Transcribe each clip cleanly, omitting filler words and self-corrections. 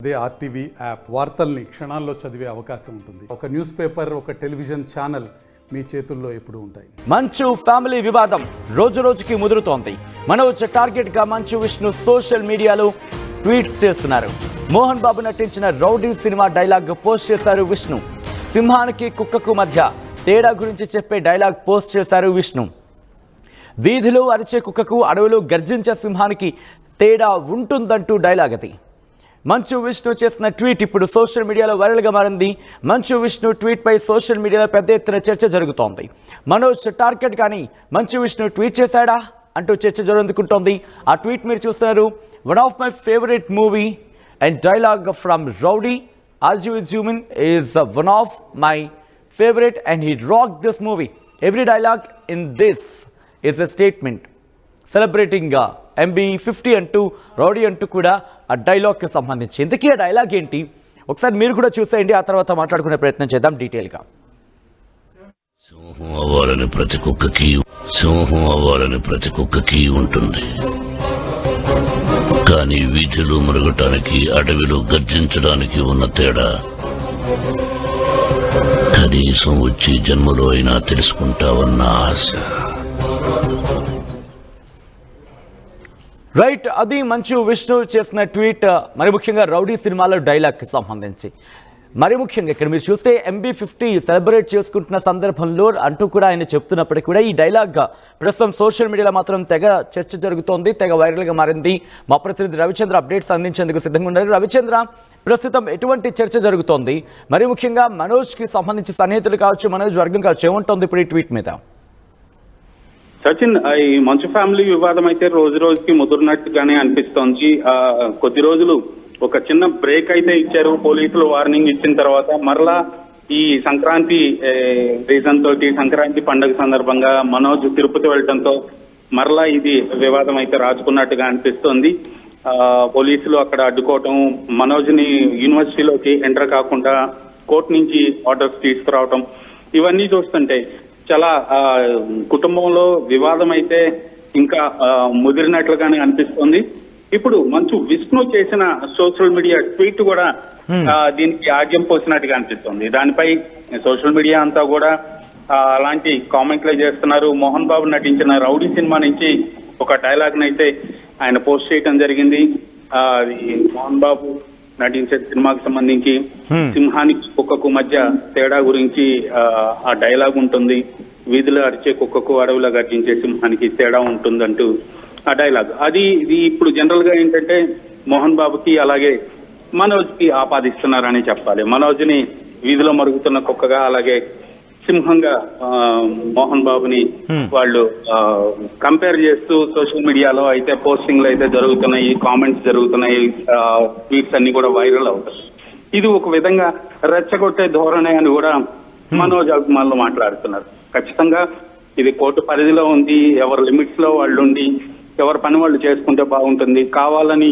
అదే RTV app వార్తల్ని క్షణాల్లో చదివే అవకాశం ఉంటుంది. ఒక న్యూస్ పేపర్, ఒక టెలివిజన్ ఛానల్ మీ చేతుల్లో ఎప్పుడూ ఉంటాయి. మంచు ఫ్యామిలీ వివాదం రోజు రోజుకి ముదురుతోంది. మనోజ్ టార్గెట్ గా మంచు విష్ణు సోషల్ మీడియాలో ట్వీట్స్ చేస్తున్నారు. మోహన్ బాబు నటించిన రౌడీ సినిమా డైలాగ్ పోస్ట్ చేశారు విష్ణు. సింహానికి కుక్కకు మధ్య తేడా గురించి చెప్పే డైలాగ్ పోస్ట్ చేశారు విష్ణు. వీధిలో అరిచే కుక్కకు అడవిలో గర్జించే సింహానికి తేడా ఉంటుందంటూ డైలాగ్ అది. మంచు విష్ణు చేసిన ట్వీట్ ఇప్పుడు సోషల్ మీడియాలో వైరల్గా మారింది. మంచు విష్ణు ట్వీట్పై సోషల్ మీడియాలో పెద్ద ఎత్తున చర్చ జరుగుతోంది. మనోజ్ టార్గెట్ కానీ మంచు విష్ణు ట్వీట్ చేశాడా అంటూ చర్చ జరుగుతుంటోంది. ఆ ట్వీట్ మీరు చూస్తున్నారు. One of my favourite movie and dialogue from rowdy as you assume is one of my favorite and he rocked this movie. Every dialogue in this is a statement celebrating MB50 అంటూ rowdy అంటూ కూడా ఆ డైలాగ్కి సంబంధించి. ఇంతకీ ఆ dialogue ఏంటి ఒకసారి మీరు కూడా చూసేయండి. ఆ తర్వాత మాట్లాడుకునే ప్రయత్నం చేద్దాం డీటెయిల్గా. సింహం అవ్వాలని ప్రతి కుక్కకి ఉంటుంది. కానీ వీధిలో మరగటానికి అడవిలో గర్జించడానికి ఉన్న తేడా కనీసం వచ్చి జన్మలో అయినా తెలుసుకుంటావన్న ఆశ. రైట్, అది మంచు విష్ణు చేసిన ట్వీట్. మరి ముఖ్యంగా రౌడీ సినిమాలో డైలాగ్కి సంబంధించి మరి ముఖ్యంగా ఇక్కడ మీరు చూస్తే MB50 సెలబ్రేట్ చేసుకుంటున్న సందర్భంలో అంటూ కూడా ఆయన చెప్తున్నప్పటికీ కూడా ఈ డైలాగ్ ప్రస్తుతం సోషల్ మీడియాలో మాత్రం తెగ చర్చ జరుగుతోంది, తెగ వైరల్గా మారింది. మా ప్రతినిధి రవిచంద్ర అప్డేట్స్ అందించేందుకు సిద్ధంగా ఉన్నారు. రవిచంద్ర, ప్రస్తుతం ఎటువంటి చర్చ జరుగుతోంది? మరి ముఖ్యంగా మనోజ్కి సంబంధించి సన్నిహితులు కావచ్చు, మనోజ్ వర్గం కావచ్చు, ఏముంటుంది ఇప్పుడు ఈ ట్వీట్ మీద? సచిన్, ఈ మంచు ఫ్యామిలీ వివాదం అయితే రోజు రోజుకి ముదురున్నట్టుగానే అనిపిస్తోంది. కొద్ది రోజులు ఒక చిన్న బ్రేక్ అయితే ఇచ్చారు. పోలీసులు వార్నింగ్ ఇచ్చిన తర్వాత మరలా ఈ సంక్రాంతి రీజన్ తోటి సంక్రాంతి పండుగ సందర్భంగా మనోజ్ తిరుపతి వెళ్ళడంతో మరలా ఇది వివాదం అయితే రాజుకున్నట్టుగా అనిపిస్తోంది. పోలీసులు అక్కడ అడ్డుకోవటం, మనోజ్ని యూనివర్సిటీలోకి ఎంటర్ కాకుండా కోర్టు నుంచి ఆర్డర్స్ తీసుకురావటం, ఇవన్నీ చూస్తుంటే చాలా కుటుంబంలో వివాదం అయితే ఇంకా ముదిరినట్లుగానే అనిపిస్తోంది. ఇప్పుడు మంచు విష్ణు చేసిన సోషల్ మీడియా ట్వీట్ కూడా దీనికి ఆజ్యం పోసినట్టుగా అనిపిస్తుంది. దానిపై సోషల్ మీడియా అంతా కూడా అలాంటి కామెంట్లు చేస్తున్నారు. మోహన్ బాబు నటించిన రౌడీ సినిమా నుంచి ఒక డైలాగ్ నైతే ఆయన పోస్ట్ చేయడం జరిగింది. మోహన్ బాబు నటించే సినిమాకి సంబంధించి సింహానికి కుక్కకు మధ్య తేడా గురించి ఆ డైలాగ్ ఉంటుంది. వీధిలో అరిచే కుక్కకు అడవిలో గర్జించే సింహానికి తేడా ఉంటుందంటూ ఆ డైలాగ్. ఇది ఇప్పుడు జనరల్ గా ఏంటంటే మోహన్ బాబుకి అలాగే మనోజ్ కి ఆపాదిస్తున్నారని చెప్పాలి. మనోజ్ ని వీధిలో మరుగుతున్న కుక్కగా, అలాగే సింహంగా మోహన్ బాబుని వాళ్ళు కంపేర్ చేస్తూ సోషల్ మీడియాలో అయితే పోస్టింగ్లు అయితే జరుగుతున్నాయి, కామెంట్స్ జరుగుతున్నాయి, ట్వీట్స్ అన్ని కూడా వైరల్ అవుతాయి. ఇది ఒక విధంగా రెచ్చగొట్టే ధోరణి అని కూడా మనోజ్ అభిమానులు మాట్లాడుతున్నారు. ఖచ్చితంగా ఇది కోర్టు పరిధిలో ఉంది. ఎవరి లిమిట్స్ లో వాళ్ళు ఉండి ఎవరి పని వాళ్ళు చేసుకుంటే బాగుంటుంది. కావాలని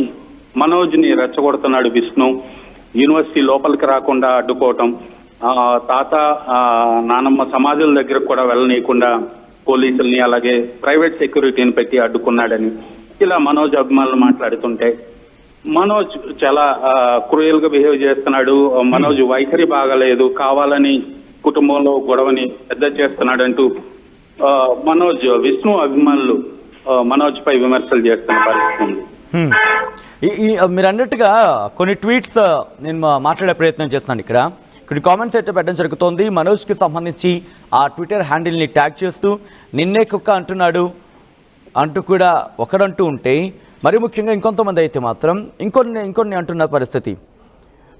మనోజ్ ని రెచ్చగొడుతున్నాడు విష్ణు. యూనివర్సిటీ లోపలికి రాకుండా అడ్డుకోవటం, తాత నానమ్మ సమాధుల దగ్గరకు కూడా వెళ్ళనీయకుండా పోలీసుల్ని అలాగే ప్రైవేట్ సెక్యూరిటీని పెట్టి అడ్డుకున్నాడని ఇలా మనోజ్ అభిమానులు మాట్లాడుతుంటే మనోజ్ చాలా క్రూయల్ గా బిహేవ్ చేస్తున్నాడు. మనోజ్ వైఖరి బాగాలేదు, కావాలని కుటుంబంలో గొడవని పెద్ద చేస్తున్నాడంటూ విష్ణు అభిమానులు మనోజ్ పై విమర్శలు చేస్తున్న పరిస్థితి ఉంది. మీరు అన్నట్టుగా కొన్ని ట్వీట్స్ నేను మాట్లాడే ప్రయత్నం చేస్తున్నాను. ఇక్కడ కొన్ని కామెంట్స్ అయితే పెట్టడం జరుగుతోంది. మనోజ్కి సంబంధించి ఆ ట్విట్టర్ హ్యాండిల్ని ట్యాగ్ చేస్తూ నిన్నే కుక్క అంటున్నాడు అంటూ కూడా ఒకడంటూ ఉంటే, మరి ముఖ్యంగా ఇంకొంతమంది అయితే మాత్రం ఇంకొన్ని అంటున్న పరిస్థితి.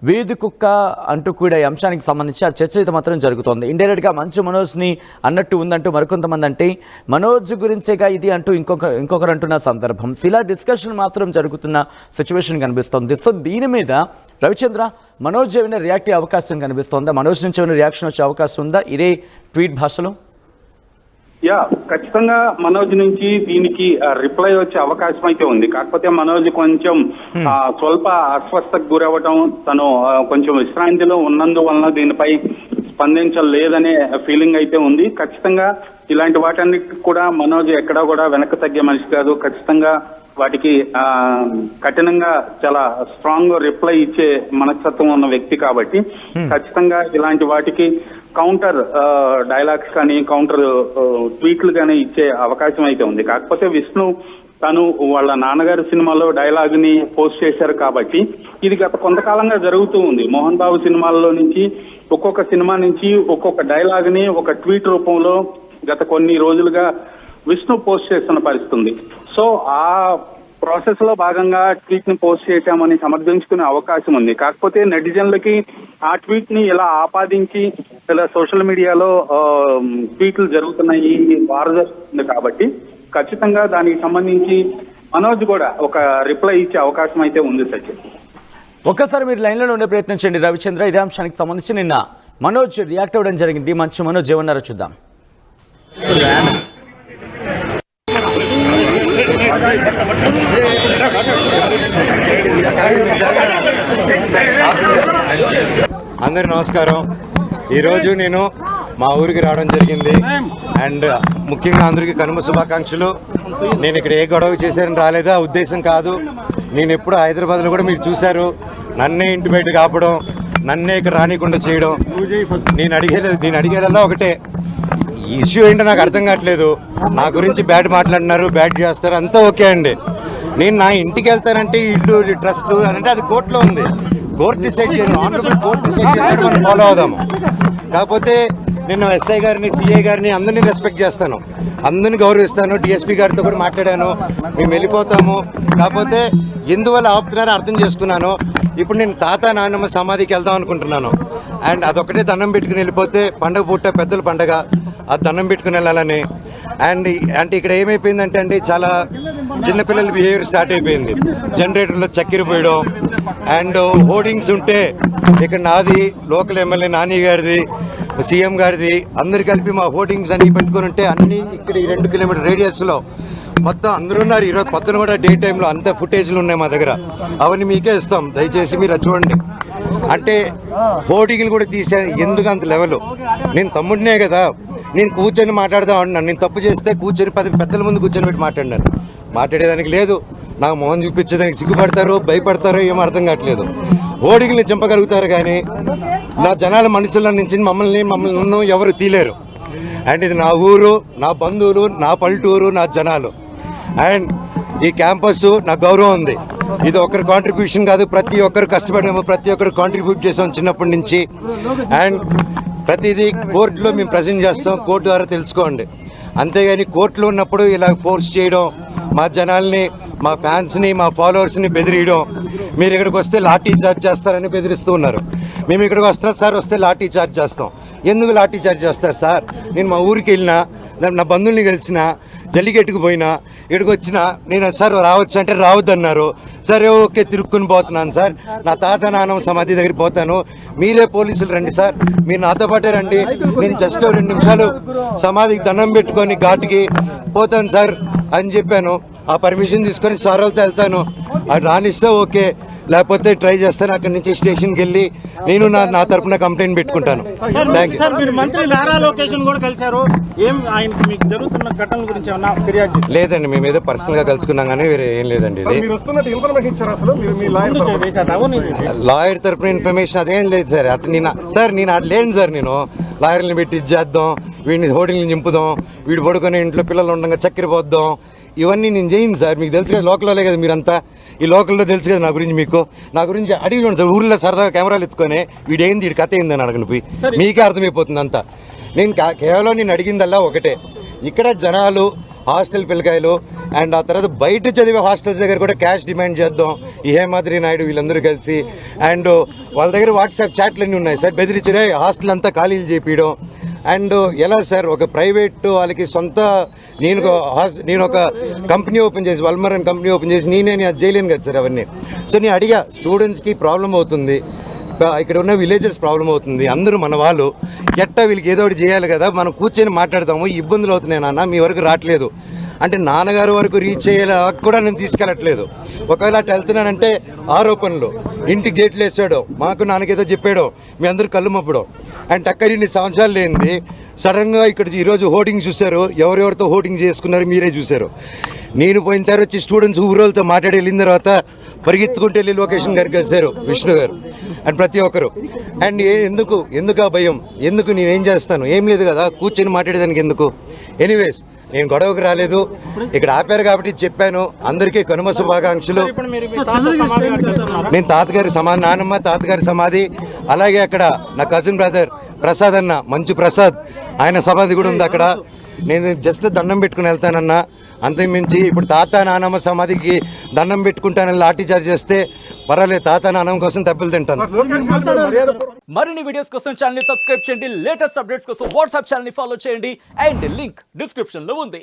వీధి కుక్క అంటూ కూడా ఈ అంశానికి సంబంధించి ఆ చర్చ అయితే మాత్రం జరుగుతోంది. ఇండైరెక్ట్గా మంచు మనోజ్ని అన్నట్టు ఉందంటూ మరికొంతమంది అంటే మనోజ్ గురించేగా ఇది అంటూ ఇంకొకరు అంటున్న సందర్భం. ఇలా డిస్కషన్ మాత్రం జరుగుతున్న సిచ్యువేషన్ కనిపిస్తోంది. సో దీని మీద రవిచంద్ర, మనోజ్ ఏమైనా రియాక్ట్ అయ్యే అవకాశం కనిపిస్తోందా? మనోజ్ నుంచి ఏమైనా రియాక్షన్ వచ్చే అవకాశం ఉందా ఇదే ట్వీట్ భాషలో? ఖచ్చితంగా మనోజ్ నుంచి దీనికి రిప్లై వచ్చే అవకాశం అయితే ఉంది. కాకపోతే మనోజ్ కొంచెం స్వల్ప అస్వస్థకు గురవ్వటం, తను కొంచెం విశ్రాంతిలో ఉన్నందువలన దీనిపై స్పందించలేదనే ఫీలింగ్ అయితే ఉంది. ఖచ్చితంగా ఇలాంటి వాటన్నిటికి కూడా మనోజ్ ఎక్కడా కూడా వెనక్కి తగ్గే మనిషి కాదు. ఖచ్చితంగా వాటికి కఠినంగా చాలా స్ట్రాంగ్ రిప్లై ఇచ్చే మనస్తత్వం ఉన్న వ్యక్తి కాబట్టి ఖచ్చితంగా ఇలాంటి వాటికి కౌంటర్ డైలాగ్స్ కానీ కౌంటర్ ట్వీట్లు కానీ ఇచ్చే అవకాశం అయితే ఉంది. కాకపోతే విష్ణు తను వాళ్ళ నాన్నగారి సినిమాలో డైలాగ్ ని పోస్ట్ చేశారు కాబట్టి ఇది గత కొంతకాలంగా జరుగుతూ ఉంది. మోహన్ బాబు సినిమాల్లో నుంచి ఒక్కొక్క సినిమా నుంచి ఒక్కొక్క డైలాగ్ ని ఒక ట్వీట్ రూపంలో గత కొన్ని రోజులుగా విష్ణు పోస్ట్ చేస్తున్న పరిస్థితి ఉంది. సో ఆ ప్రాసెస్ లో భాగంగా ట్వీట్ ని పోస్ట్ చేశామని సమర్థించుకునే అవకాశం ఉంది. కాకపోతే నెటిజన్లకి ఆ ట్వీట్ ని ఇలా ఆపాదించి ఇలా సోషల్ మీడియాలో ట్వీట్లు జరుగుతున్నాయి, వార జరుగుతుంది కాబట్టి ఖచ్చితంగా దానికి సంబంధించి మనోజ్ కూడా ఒక రిప్లై ఇచ్చే అవకాశం అయితే ఉంది సచిన్. ఒక్కసారి మీరు లైన్లో ఉండే ప్రయత్నించండి రవిచంద్ర. ఇదే అంశానికి సంబంధించి నిన్న మనోజ్ రియాక్ట్ అవ్వడం జరిగింది. మంచి మనోజ్ ఏమన్నారో చూద్దాం. అందరికి నమస్కారం. ఈరోజు నేను మా ఊరికి రావడం జరిగింది. అండ్ ముఖ్యంగా అందరికీ కనుమ శుభాకాంక్షలు. నేను ఇక్కడ ఏ గొడవ చేశారని రాలేదా ఉద్దేశం కాదు. నేను ఎప్పుడు హైదరాబాద్లో కూడా మీరు చూశారు, నన్నే ఇంటి బయట కాపడం, నన్నే ఇక్కడ రానికుండా చేయడం. నేను అడిగేదల్లా ఒకటే, ఇష్యూ ఏంటో నాకు అర్థం కావట్లేదు. నా గురించి బ్యాడ్ మాట్లాడినారు, బ్యాడ్ చేస్తారు, అంతా ఓకే అండి. నేను నా ఇంటికి వెళ్తానంటే ఇల్లు ట్రస్ట్ అంటే అది కోర్టులో ఉంది. కోర్టు డిసైడ్ చేయను, ఆనరబుల్ కోర్టు డిసైడ్ చేసి మనం ఫాలో అవుదాము. కాకపోతే నేను ఎస్ఐ గారిని, సిఐ గారిని అందరినీ రెస్పెక్ట్ చేస్తాను, అందరినీ గౌరవిస్తాను. డిఎస్పీ గారితో కూడా మాట్లాడాను, మేము వెళ్ళిపోతాము. కాకపోతే ఎందువల్ల ఆపుతున్నారో అర్థం చేసుకున్నాను. ఇప్పుడు నేను తాత నాన్నమ్మ సమాధికి వెళ్దాం అనుకుంటున్నాను. అండ్ అదొకటే దండం పెట్టుకుని వెళ్ళిపోతే పండగ పూట పెద్దల పండగ, ఆ దండం పెట్టుకుని వెళ్ళాలని. అండ్ అంటే ఇక్కడ ఏమైపోయిందంటే అండి, చాలా చిన్నపిల్లల బిహేవియర్ స్టార్ట్ అయిపోయింది. జనరేటర్లో చక్కెర పోయడం అండ్ హోర్డింగ్స్ ఉంటే ఇక్కడ నాది, లోకల్ ఎమ్మెల్యే నాని గారిది, సీఎం గారిది, అందరు కలిపి మా హోర్డింగ్స్ అన్ని పెట్టుకుని ఉంటే అన్ని ఇక్కడ ఈ 2 కిలోమీటర్ రేడియస్లో మొత్తం అందరూ ఉన్నారు. ఈరోజు పొద్దున కూడా డే టైంలో అంత ఫుటేజ్లు ఉన్నాయి మా దగ్గర, అవన్నీ మీకే ఇస్తాం, దయచేసి మీరు అది చూడండి. అంటే హోర్డింగ్లు కూడా తీసే ఎందుకు అంత లెవెల్? నేను తమ్ముడినే కదా, నేను కూర్చొని మాట్లాడదాం అంటున్నాను. నేను తప్పు చేస్తే కూర్చొని 10 పెద్దల ముందు కూర్చొని పెట్టి మాట్లాడినాను. మాట్లాడేదానికి లేదు, నాకు మొహం చూపించేదానికి సిగ్గుపడతారో భయపడతారో ఏమో అర్థం కావట్లేదు. హోర్డింగ్ని చంపగలుగుతారు కానీ నా జనాల మనుషుల నుంచి మమ్మల్ని ఎవరు తీలేరు. అండ్ ఇది నా ఊరు, నా బంధువులు, నా పల్లెటూరు, నా జనాలు. అండ్ ఈ క్యాంపస్ నా గౌరవం ఉంది. ఇది ఒకరి కాంట్రిబ్యూషన్ కాదు, ప్రతి ఒక్కరు కష్టపడాము, ప్రతి ఒక్కరు కాంట్రిబ్యూట్ చేసాం చిన్నప్పటి నుంచి. అండ్ ప్రతిదీ కోర్టులో మేము ప్రజెంట్ చేస్తాం, కోర్టు ద్వారా తెలుసుకోండి. అంతేగాని కోర్టులో ఉన్నప్పుడు ఇలా ఫోర్స్ చేయడం, మా జనాల్ని, మా ఫ్యాన్స్ని, మా ఫాలోవర్స్ని బెదిరియడం, మీరు ఇక్కడికి వస్తే లాఠీ చార్జ్ చేస్తారని బెదిరిస్తూ ఉన్నారు. మేము ఇక్కడికి వస్తున్నాం సార్, వస్తే లాఠీ చార్జ్ చేస్తాం. ఎందుకు లాఠీ చార్జ్ చేస్తారు సార్? నేను మా ఊరికి వెళ్ళినా, నా బంధువుల్ని కలిసిన, జల్లికెట్టుకు పోయినా, ఇక్కడికి వచ్చినా నేను సార్ రావచ్చు అంటే రావద్దన్నారు. సరే ఓకే, తిరుక్కుని పోతున్నాను సార్, నా తాత నాన్నమ్మ సమాధి దగ్గరికి పోతాను, మీరే పోలీసులు రండి సార్, మీరు నాతో పాటే రండి, నేను జస్ట్ 2 నిమిషాలు సమాధికి దండం పెట్టుకొని ఘాటుకి పోతాను సార్ అని చెప్పాను. ఆ పర్మిషన్ తీసుకొని సార్ వాళ్ళతో వెళ్తాను, అది రానిస్తే ఓకే, లేకపోతే ట్రై చేస్తాను. అక్కడి నుంచి స్టేషన్కి వెళ్ళి నేను నా తరపున కంప్లైంట్ పెట్టుకుంటాను. Thank you. మీరు మంత్రి నారా లోకేష్ కూడా కలిశారు, ఏం ఆయనకి మీకు జరుగుతున్న ఘటనల గురించి ఏమన్నా ఫిర్యాదు? లేదండి, మేము ఏదో పర్సనల్ గా కలుసుకున్నాం కానీ వేరే ఏం లేదండి. ఇది లాయర్ తరపున ఇన్ఫర్మేషన్ అదేం లేదు సార్. నేను అటు లేను సార్. నేను లాయర్ని పెట్టి ఇది చేద్దాం, వీడిని హోర్డింగ్ని చింపుదాం, వీడు పడుకొని ఇంట్లో పిల్లలు ఉండగా చక్కెర పోద్దాం, ఇవన్నీ నేను చేయను సార్. మీకు తెలుసు కదా, లోకల్లో కదా మీరంతా, ఈ లోకల్లో తెలుసు కదా నా గురించి. మీకు నా గురించి అడిగి చూడండి సార్. ఊర్లో సరదాగా కెమెరాలు ఎత్తుకొని వీడేంది, వీడి కథ ఏందని అడగను పోయి, మీకే అర్థమైపోతుంది అంతా. నేను కేవలం నేను అడిగిందల్లా ఒకటే, ఇక్కడ జనాలు, హాస్టల్ పిల్లకాయలు అండ్ ఆ తర్వాత బయట చదివే హాస్టల్స్ దగ్గర కూడా క్యాష్ డిమాండ్ చేద్దాం. ఈ హేమాద్రి నాయుడు వీళ్ళందరూ కలిసి, అండ్ వాళ్ళ దగ్గర వాట్సాప్ చాట్లు అన్నీ ఉన్నాయి సార్, బెదిరించే హాస్టల్ అంతా ఖాళీలు చేపించడం. అండ్ ఎలా సార్, ఒక ప్రైవేట్ వాళ్ళకి సొంత, నేను ఒక కంపెనీ ఓపెన్ చేసి, వల్మరన్ కంపెనీ ఓపెన్ చేసి నేను అది చేయలేను కదా సార్ అవన్నీ. సో నేను అడిగా, స్టూడెంట్స్కి ప్రాబ్లం అవుతుంది, ఇక్కడ ఉన్న విలేజర్స్ ప్రాబ్లం అవుతుంది, అందరూ మన వాళ్ళు, ఎట్టా వీళ్ళకి ఏదో ఒకటి చేయాలి కదా, మనం కూర్చొని మాట్లాడతాము, ఇబ్బందులు అవుతున్నాయి నాన్న, మీ వరకు రావట్లేదు అంటే నాన్నగారు వరకు రీచ్ అయ్యేలా కూడా నేను తీసుకెళ్ళట్లేదు. ఒకవేళ అటు వెళ్తున్నానంటే ఆరోపణలు, ఇంటి గేట్లు వేసాడో, మాకు నాన్నకేదో చెప్పాడో, మీ అందరూ కళ్ళు మప్పడం. అండ్ టక్కరి ఇన్ని సంవత్సరాలు లేనిది సడన్గా ఇక్కడ ఈరోజు హోర్డింగ్ చూశారు, ఎవరెవరితో హోర్డింగ్ చేసుకున్నారు మీరే చూశారు. నేను పోయినసారి వచ్చి స్టూడెంట్స్ ఊరోళ్ళతో మాట్లాడి వెళ్ళిన తర్వాత పరిగెత్తుకుంటూ వెళ్ళి లొకేషన్ గారికి కలిశారు విష్ణు గారు అండ్ ప్రతి ఒక్కరు. అండ్ ఎందుకు ఆ భయం, ఎందుకు నేనేం చేస్తాను, ఏం లేదు కదా కూర్చొని మాట్లాడేదానికి ఎందుకు. ఎనీవేస్ నేను గొడవకు రాలేదు, ఇక్కడ ఆపారు కాబట్టి చెప్పాను. అందరికీ కనుమ శుభాకాంక్షలు. ఇప్పుడు మీరు మీ తాత సమాధి కాడికి వెళ్తున్నారు. నేను తాతగారి సమాధి, నానమ్మ తాతగారి సమాధి, అలాగే అక్కడ నా కజిన్ బ్రదర్ ప్రసాద్ అన్న, మంచు ప్రసాద్, ఆయన సమాధి కూడా ఉంది అక్కడ. నేను జస్ట్ దండం పెట్టుకుని వెళ్తానన్నా, అంతకుమించి ఇప్పుడు తాత నానమ్మ సమాధికి దండం పెట్టుకుంటానని లాఠీ చార్జ్ చేస్తే పర్వాలేదు, తాత నానమ్మ కోసం దెబ్బలు తింటాను. మరిన్ని వీడియోస్ కోసం ఛానల్ ని సబ్స్క్రైబ్ చేయండి, లేటెస్ట్ అప్డేట్స్ కోసం వాట్సాప్ ఛానల్ ని ఫాలో చేయండి అండ్ లింక్ డిస్క్రిప్షన్ లో ఉంది.